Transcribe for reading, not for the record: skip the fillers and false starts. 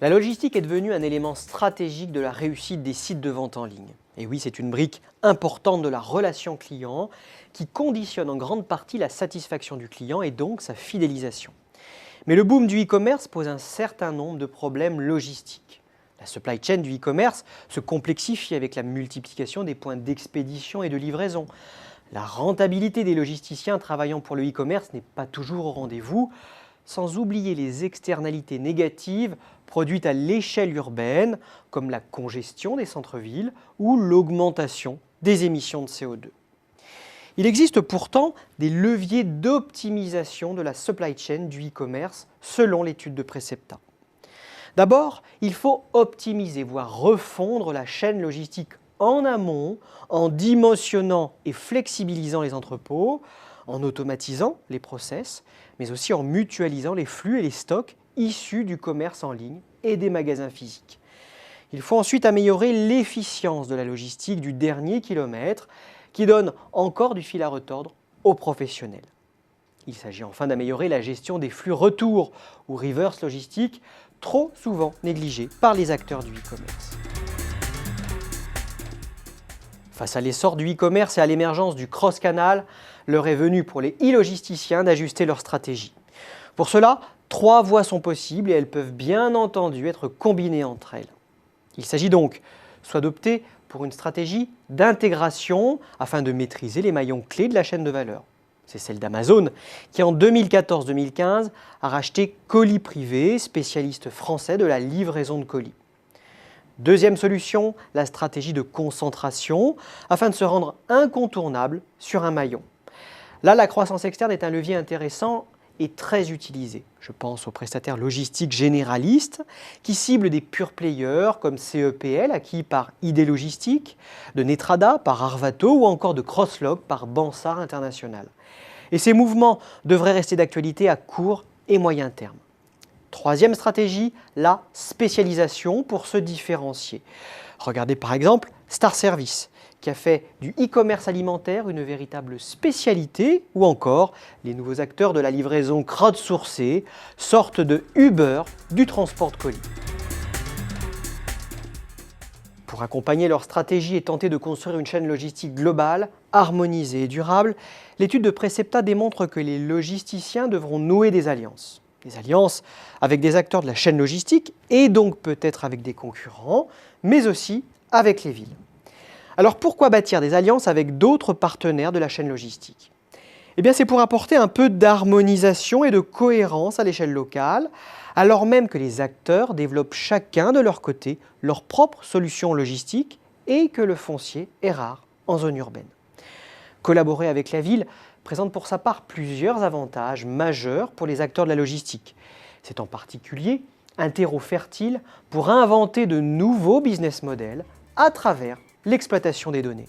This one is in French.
La logistique est devenue un élément stratégique de la réussite des sites de vente en ligne. Et oui, c'est une brique importante de la relation client qui conditionne en grande partie la satisfaction du client et donc sa fidélisation. Mais le boom du e-commerce pose un certain nombre de problèmes logistiques. La supply chain du e-commerce se complexifie avec la multiplication des points d'expédition et de livraison. La rentabilité des logisticiens travaillant pour le e-commerce n'est pas toujours au rendez-vous, sans oublier les externalités négatives produites à l'échelle urbaine, comme la congestion des centres-villes ou l'augmentation des émissions de CO2. Il existe pourtant des leviers d'optimisation de la supply chain du e-commerce selon l'étude de Precepta. D'abord, il faut optimiser, voire refondre la chaîne logistique en amont, en dimensionnant et flexibilisant les entrepôts, en automatisant les process, mais aussi en mutualisant les flux et les stocks issus du commerce en ligne et des magasins physiques. Il faut ensuite améliorer l'efficience de la logistique du dernier kilomètre, qui donne encore du fil à retordre aux professionnels. Il s'agit enfin d'améliorer la gestion des flux retour ou reverse logistique, trop souvent négligés par les acteurs du e-commerce. Face à l'essor du e-commerce et à l'émergence du cross-canal, l'heure est venue pour les e-logisticiens d'ajuster leur stratégie. Pour cela, 3 voies sont possibles et elles peuvent bien entendu être combinées entre elles. Il s'agit donc soit d'opter pour une stratégie d'intégration afin de maîtriser les maillons clés de la chaîne de valeur. C'est celle d'Amazon qui en 2014-2015 a racheté Colis Privé, spécialiste français de la livraison de colis. Deuxième solution, la stratégie de concentration afin de se rendre incontournable sur un maillon. Là, la croissance externe est un levier intéressant et très utilisé. Je pense aux prestataires logistiques généralistes qui ciblent des pure players comme CEPL acquis par ID Logistique, de Netrada par Arvato ou encore de Crosslog par Bansar International. Et ces mouvements devraient rester d'actualité à court et moyen terme. Troisième stratégie, la spécialisation pour se différencier. Regardez par exemple Star Service, qui a fait du e-commerce alimentaire une véritable spécialité, ou encore les nouveaux acteurs de la livraison crowdsourcée, sorte de Uber du transport de colis. Pour accompagner leur stratégie et tenter de construire une chaîne logistique globale, harmonisée et durable, l'étude de Precepta démontre que les logisticiens devront nouer des alliances. Des alliances avec des acteurs de la chaîne logistique et donc peut-être avec des concurrents, mais aussi avec les villes. Alors pourquoi bâtir des alliances avec d'autres partenaires de la chaîne logistique ? Eh bien c'est pour apporter un peu d'harmonisation et de cohérence à l'échelle locale, alors même que les acteurs développent chacun de leur côté leur propre solution logistique et que le foncier est rare en zone urbaine. Collaborer avec la ville présente pour sa part plusieurs avantages majeurs pour les acteurs de la logistique. C'est en particulier un terreau fertile pour inventer de nouveaux business models à travers l'exploitation des données.